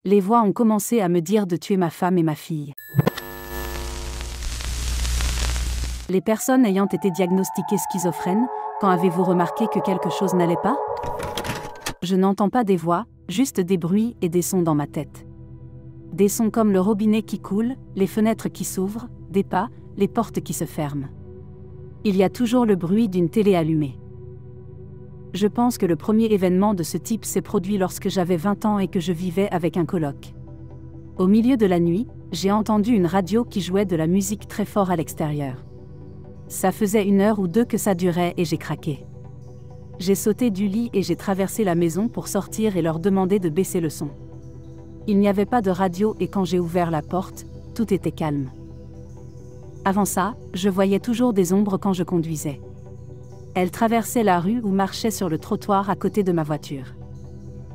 Les voix ont commencé à me dire de tuer ma femme et ma fille. Les personnes ayant été diagnostiquées schizophrènes, quand avez-vous remarqué que quelque chose n'allait pas? Je n'entends pas des voix, juste des bruits et des sons dans ma tête. Des sons comme le robinet qui coule, les fenêtres qui s'ouvrent, des pas, les portes qui se ferment. Il y a toujours le bruit d'une télé allumée. Je pense que le premier événement de ce type s'est produit lorsque j'avais 20 ans et que je vivais avec un coloc. Au milieu de la nuit, j'ai entendu une radio qui jouait de la musique très fort à l'extérieur. Ça faisait 1 heure ou 2 que ça durait et j'ai craqué. J'ai sauté du lit et j'ai traversé la maison pour sortir et leur demander de baisser le son. Il n'y avait pas de radio et quand j'ai ouvert la porte, tout était calme. Avant ça, je voyais toujours des ombres quand je conduisais. Elles traversaient la rue ou marchaient sur le trottoir à côté de ma voiture.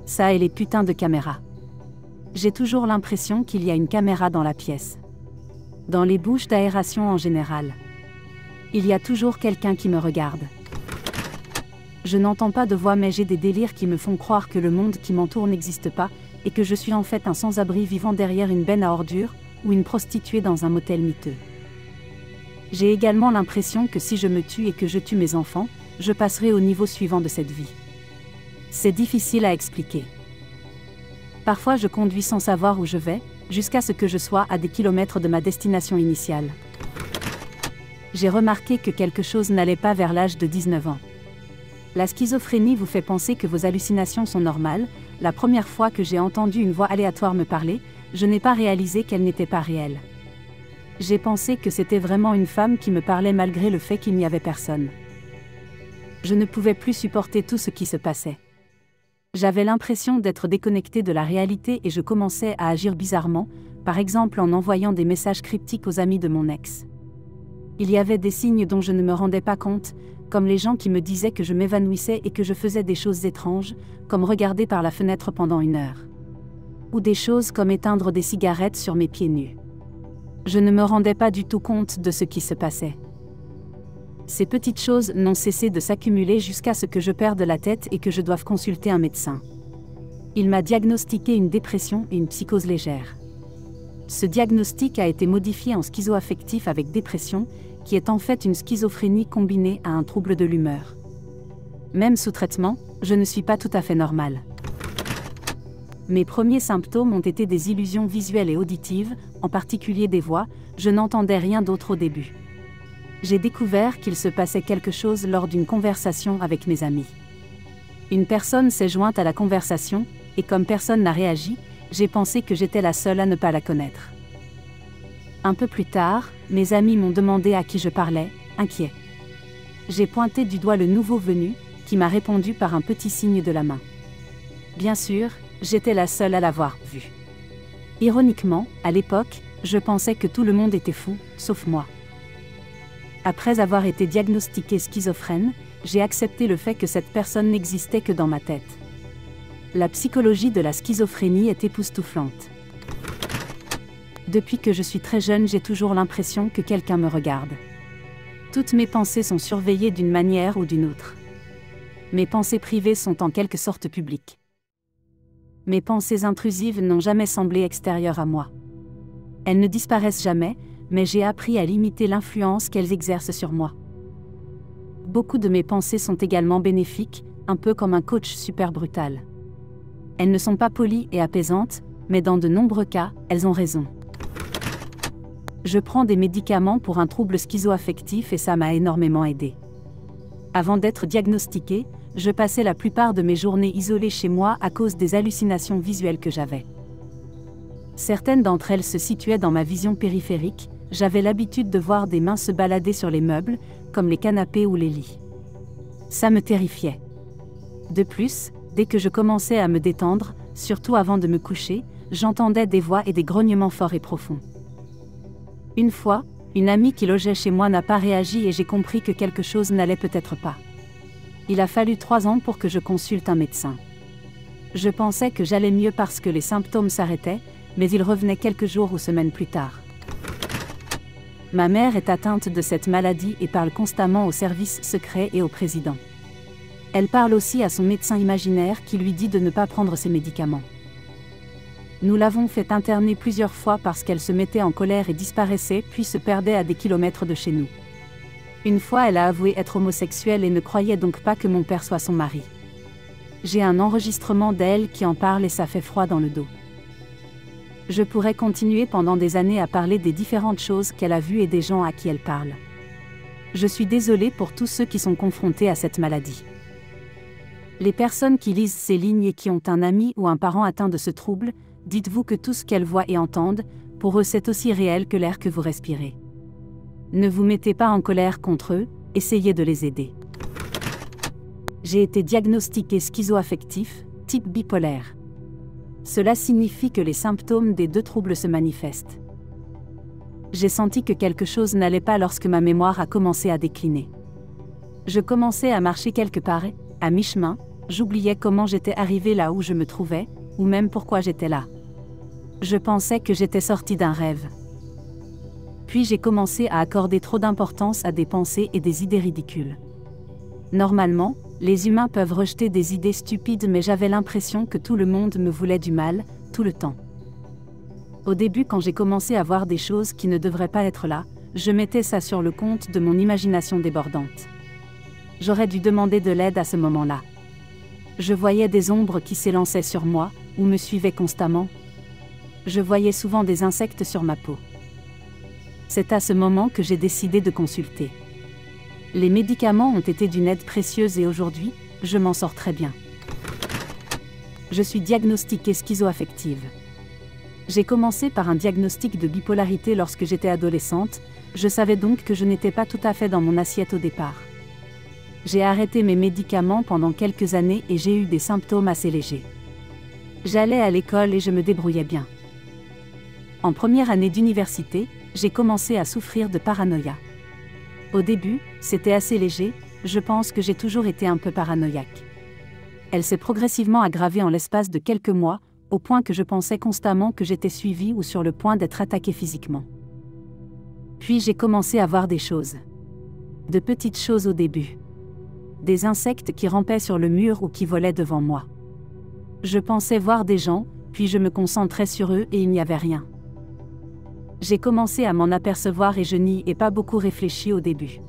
Ça et les putains de caméras. J'ai toujours l'impression qu'il y a une caméra dans la pièce. Dans les bouches d'aération en général. Il y a toujours quelqu'un qui me regarde. Je n'entends pas de voix mais j'ai des délires qui me font croire que le monde qui m'entoure n'existe pas et que je suis en fait un sans-abri vivant derrière une benne à ordures ou une prostituée dans un motel miteux. J'ai également l'impression que si je me tue et que je tue mes enfants, je passerai au niveau suivant de cette vie. C'est difficile à expliquer. Parfois je conduis sans savoir où je vais, jusqu'à ce que je sois à des kilomètres de ma destination initiale. J'ai remarqué que quelque chose n'allait pas vers l'âge de 19 ans. La schizophrénie vous fait penser que vos hallucinations sont normales. La première fois que j'ai entendu une voix aléatoire me parler, je n'ai pas réalisé qu'elle n'était pas réelle. J'ai pensé que c'était vraiment une femme qui me parlait malgré le fait qu'il n'y avait personne. Je ne pouvais plus supporter tout ce qui se passait. J'avais l'impression d'être déconnecté de la réalité et je commençais à agir bizarrement, par exemple en envoyant des messages cryptiques aux amis de mon ex. Il y avait des signes dont je ne me rendais pas compte, comme les gens qui me disaient que je m'évanouissais et que je faisais des choses étranges, comme regarder par la fenêtre pendant 1 heure. Ou des choses comme éteindre des cigarettes sur mes pieds nus. Je ne me rendais pas du tout compte de ce qui se passait. Ces petites choses n'ont cessé de s'accumuler jusqu'à ce que je perde la tête et que je doive consulter un médecin. Il m'a diagnostiqué une dépression et une psychose légère. Ce diagnostic a été modifié en schizoaffectif avec dépression, qui est en fait une schizophrénie combinée à un trouble de l'humeur. Même sous traitement, je ne suis pas tout à fait normale. Mes premiers symptômes ont été des illusions visuelles et auditives, en particulier des voix, je n'entendais rien d'autre au début. J'ai découvert qu'il se passait quelque chose lors d'une conversation avec mes amis. Une personne s'est jointe à la conversation, et comme personne n'a réagi, j'ai pensé que j'étais la seule à ne pas la connaître. Un peu plus tard, mes amis m'ont demandé à qui je parlais, inquiets. J'ai pointé du doigt le nouveau venu, qui m'a répondu par un petit signe de la main. Bien sûr, j'étais la seule à l'avoir vu. Ironiquement, à l'époque, je pensais que tout le monde était fou, sauf moi. Après avoir été diagnostiquée schizophrène, j'ai accepté le fait que cette personne n'existait que dans ma tête. La psychologie de la schizophrénie est époustouflante. Depuis que je suis très jeune, j'ai toujours l'impression que quelqu'un me regarde. Toutes mes pensées sont surveillées d'une manière ou d'une autre. Mes pensées privées sont en quelque sorte publiques. Mes pensées intrusives n'ont jamais semblé extérieures à moi. Elles ne disparaissent jamais, mais j'ai appris à limiter l'influence qu'elles exercent sur moi. Beaucoup de mes pensées sont également bénéfiques, un peu comme un coach super brutal. Elles ne sont pas polies et apaisantes, mais dans de nombreux cas, elles ont raison. Je prends des médicaments pour un trouble schizoaffectif et ça m'a énormément aidé. Avant d'être diagnostiquée, je passais la plupart de mes journées isolée chez moi à cause des hallucinations visuelles que j'avais. Certaines d'entre elles se situaient dans ma vision périphérique, j'avais l'habitude de voir des mains se balader sur les meubles, comme les canapés ou les lits. Ça me terrifiait. De plus, dès que je commençais à me détendre, surtout avant de me coucher, j'entendais des voix et des grognements forts et profonds. Une fois, une amie qui logeait chez moi n'a pas réagi et j'ai compris que quelque chose n'allait peut-être pas. Il a fallu 3 ans pour que je consulte un médecin. Je pensais que j'allais mieux parce que les symptômes s'arrêtaient, mais ils revenaient quelques jours ou semaines plus tard. Ma mère est atteinte de cette maladie et parle constamment au service secret et au président. Elle parle aussi à son médecin imaginaire qui lui dit de ne pas prendre ses médicaments. Nous l'avons fait interner plusieurs fois parce qu'elle se mettait en colère et disparaissait puis se perdait à des kilomètres de chez nous. Une fois elle a avoué être homosexuelle et ne croyait donc pas que mon père soit son mari. J'ai un enregistrement d'elle qui en parle et ça fait froid dans le dos. Je pourrais continuer pendant des années à parler des différentes choses qu'elle a vues et des gens à qui elle parle. Je suis désolée pour tous ceux qui sont confrontés à cette maladie. Les personnes qui lisent ces lignes et qui ont un ami ou un parent atteint de ce trouble, dites-vous que tout ce qu'elles voient et entendent, pour eux c'est aussi réel que l'air que vous respirez. Ne vous mettez pas en colère contre eux, essayez de les aider. J'ai été diagnostiqué schizoaffectif, type bipolaire. Cela signifie que les symptômes des deux troubles se manifestent. J'ai senti que quelque chose n'allait pas lorsque ma mémoire a commencé à décliner. Je commençais à marcher quelque part, à mi-chemin, j'oubliais comment j'étais arrivé là où je me trouvais, ou même pourquoi j'étais là. Je pensais que j'étais sorti d'un rêve. Puis j'ai commencé à accorder trop d'importance à des pensées et des idées ridicules. Normalement, les humains peuvent rejeter des idées stupides mais j'avais l'impression que tout le monde me voulait du mal, tout le temps. Au début quand j'ai commencé à voir des choses qui ne devraient pas être là, je mettais ça sur le compte de mon imagination débordante. J'aurais dû demander de l'aide à ce moment-là. Je voyais des ombres qui s'élançaient sur moi, ou me suivaient constamment. Je voyais souvent des insectes sur ma peau. C'est à ce moment que j'ai décidé de consulter. Les médicaments ont été d'une aide précieuse et aujourd'hui, je m'en sors très bien. Je suis diagnostiquée schizoaffective. J'ai commencé par un diagnostic de bipolarité lorsque j'étais adolescente, je savais donc que je n'étais pas tout à fait dans mon assiette au départ. J'ai arrêté mes médicaments pendant quelques années et j'ai eu des symptômes assez légers. J'allais à l'école et je me débrouillais bien. En première année d'université, j'ai commencé à souffrir de paranoïa. Au début, c'était assez léger, je pense que j'ai toujours été un peu paranoïaque. Elle s'est progressivement aggravée en l'espace de quelques mois, au point que je pensais constamment que j'étais suivie ou sur le point d'être attaquée physiquement. Puis j'ai commencé à voir des choses. De petites choses au début. Des insectes qui rampaient sur le mur ou qui volaient devant moi. Je pensais voir des gens, puis je me concentrais sur eux et il n'y avait rien. J'ai commencé à m'en apercevoir et je n'y ai pas beaucoup réfléchi au début.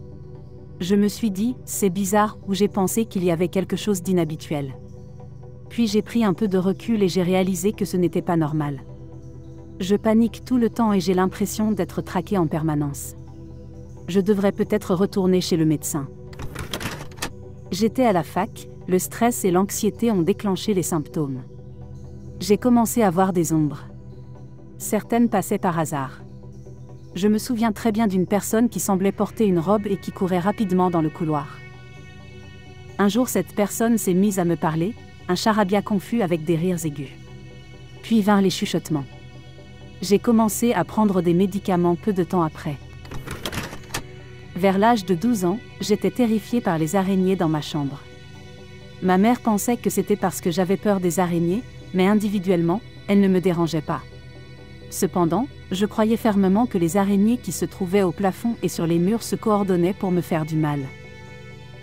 Je me suis dit, c'est bizarre, ou j'ai pensé qu'il y avait quelque chose d'inhabituel. Puis j'ai pris un peu de recul et j'ai réalisé que ce n'était pas normal. Je panique tout le temps et j'ai l'impression d'être traquée en permanence. Je devrais peut-être retourner chez le médecin. J'étais à la fac, le stress et l'anxiété ont déclenché les symptômes. J'ai commencé à voir des ombres. Certaines passaient par hasard. Je me souviens très bien d'une personne qui semblait porter une robe et qui courait rapidement dans le couloir. Un jour cette personne s'est mise à me parler, un charabia confus avec des rires aigus. Puis vinrent les chuchotements. J'ai commencé à prendre des médicaments peu de temps après. Vers l'âge de 12 ans, j'étais terrifiée par les araignées dans ma chambre. Ma mère pensait que c'était parce que j'avais peur des araignées, mais individuellement, elles ne me dérangeaient pas. Cependant, je croyais fermement que les araignées qui se trouvaient au plafond et sur les murs se coordonnaient pour me faire du mal.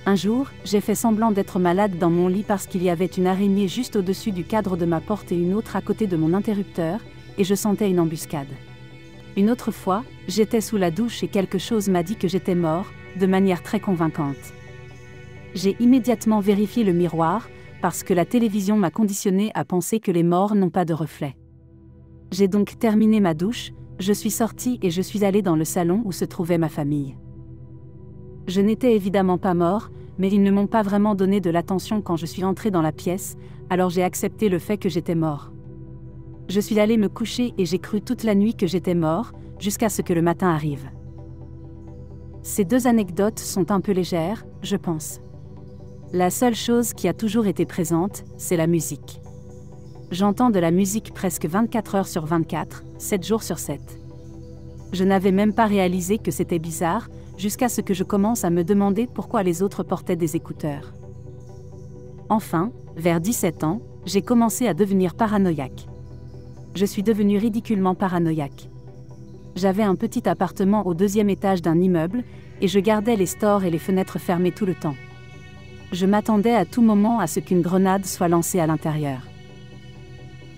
Un jour, j'ai fait semblant d'être malade dans mon lit parce qu'il y avait une araignée juste au-dessus du cadre de ma porte et une autre à côté de mon interrupteur, et je sentais une embuscade. Une autre fois, j'étais sous la douche et quelque chose m'a dit que j'étais mort, de manière très convaincante. J'ai immédiatement vérifié le miroir, parce que la télévision m'a conditionné à penser que les morts n'ont pas de reflet. J'ai donc terminé ma douche, je suis sortie et je suis allée dans le salon où se trouvait ma famille. Je n'étais évidemment pas mort, mais ils ne m'ont pas vraiment donné de l'attention quand je suis entrée dans la pièce, alors j'ai accepté le fait que j'étais mort. Je suis allée me coucher et j'ai cru toute la nuit que j'étais mort, jusqu'à ce que le matin arrive. Ces deux anecdotes sont un peu légères, je pense. La seule chose qui a toujours été présente, c'est la musique. J'entends de la musique presque 24 heures sur 24, 7 jours sur 7. Je n'avais même pas réalisé que c'était bizarre, jusqu'à ce que je commence à me demander pourquoi les autres portaient des écouteurs. Enfin, vers 17 ans, j'ai commencé à devenir paranoïaque. Je suis devenue ridiculement paranoïaque. J'avais un petit appartement au 2e étage d'un immeuble, et je gardais les stores et les fenêtres fermées tout le temps. Je m'attendais à tout moment à ce qu'une grenade soit lancée à l'intérieur.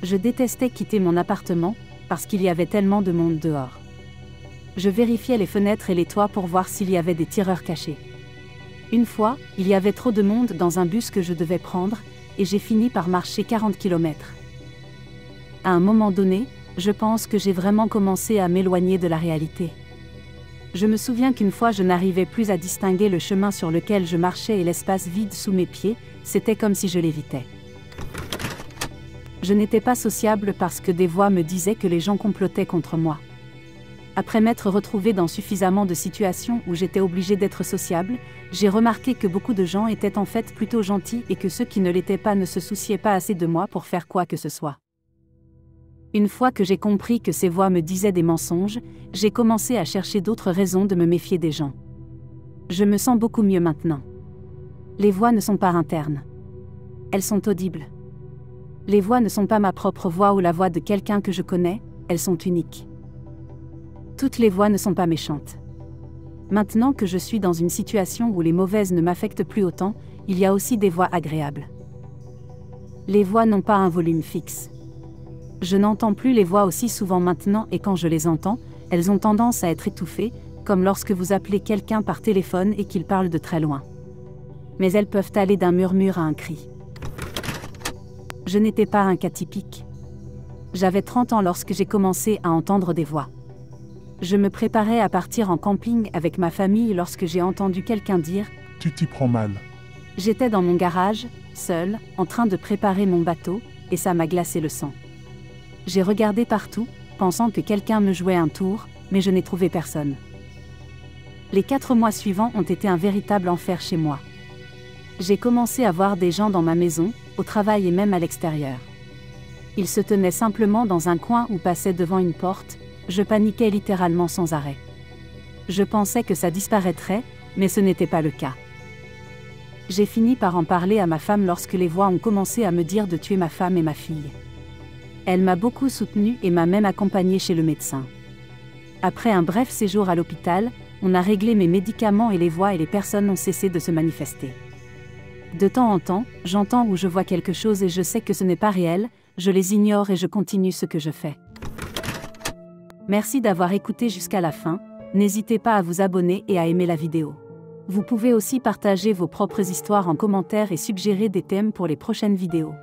Je détestais quitter mon appartement, parce qu'il y avait tellement de monde dehors. Je vérifiais les fenêtres et les toits pour voir s'il y avait des tireurs cachés. Une fois, il y avait trop de monde dans un bus que je devais prendre, et j'ai fini par marcher 40 km. À un moment donné, je pense que j'ai vraiment commencé à m'éloigner de la réalité. Je me souviens qu'une fois je n'arrivais plus à distinguer le chemin sur lequel je marchais et l'espace vide sous mes pieds, c'était comme si je l'évitais. Je n'étais pas sociable parce que des voix me disaient que les gens complotaient contre moi. Après m'être retrouvée dans suffisamment de situations où j'étais obligée d'être sociable, j'ai remarqué que beaucoup de gens étaient en fait plutôt gentils et que ceux qui ne l'étaient pas ne se souciaient pas assez de moi pour faire quoi que ce soit. Une fois que j'ai compris que ces voix me disaient des mensonges, j'ai commencé à chercher d'autres raisons de me méfier des gens. Je me sens beaucoup mieux maintenant. Les voix ne sont pas internes. Elles sont audibles. Les voix ne sont pas ma propre voix ou la voix de quelqu'un que je connais, elles sont uniques. Toutes les voix ne sont pas méchantes. Maintenant que je suis dans une situation où les mauvaises ne m'affectent plus autant, il y a aussi des voix agréables. Les voix n'ont pas un volume fixe. Je n'entends plus les voix aussi souvent maintenant et quand je les entends, elles ont tendance à être étouffées, comme lorsque vous appelez quelqu'un par téléphone et qu'il parle de très loin. Mais elles peuvent aller d'un murmure à un cri. Je n'étais pas un cas typique. J'avais 30 ans lorsque j'ai commencé à entendre des voix. Je me préparais à partir en camping avec ma famille lorsque j'ai entendu quelqu'un dire « Tu t'y prends mal ». J'étais dans mon garage, seul, en train de préparer mon bateau, et ça m'a glacé le sang. J'ai regardé partout, pensant que quelqu'un me jouait un tour, mais je n'ai trouvé personne. Les 4 mois suivants ont été un véritable enfer chez moi. J'ai commencé à voir des gens dans ma maison, au travail et même à l'extérieur. Ils se tenaient simplement dans un coin ou passaient devant une porte, je paniquais littéralement sans arrêt. Je pensais que ça disparaîtrait, mais ce n'était pas le cas. J'ai fini par en parler à ma femme lorsque les voix ont commencé à me dire de tuer ma femme et ma fille. Elle m'a beaucoup soutenue et m'a même accompagnée chez le médecin. Après un bref séjour à l'hôpital, on a réglé mes médicaments et les voix et les personnes ont cessé de se manifester. De temps en temps, j'entends ou je vois quelque chose et je sais que ce n'est pas réel, je les ignore et je continue ce que je fais. Merci d'avoir écouté jusqu'à la fin, n'hésitez pas à vous abonner et à aimer la vidéo. Vous pouvez aussi partager vos propres histoires en commentaire et suggérer des thèmes pour les prochaines vidéos.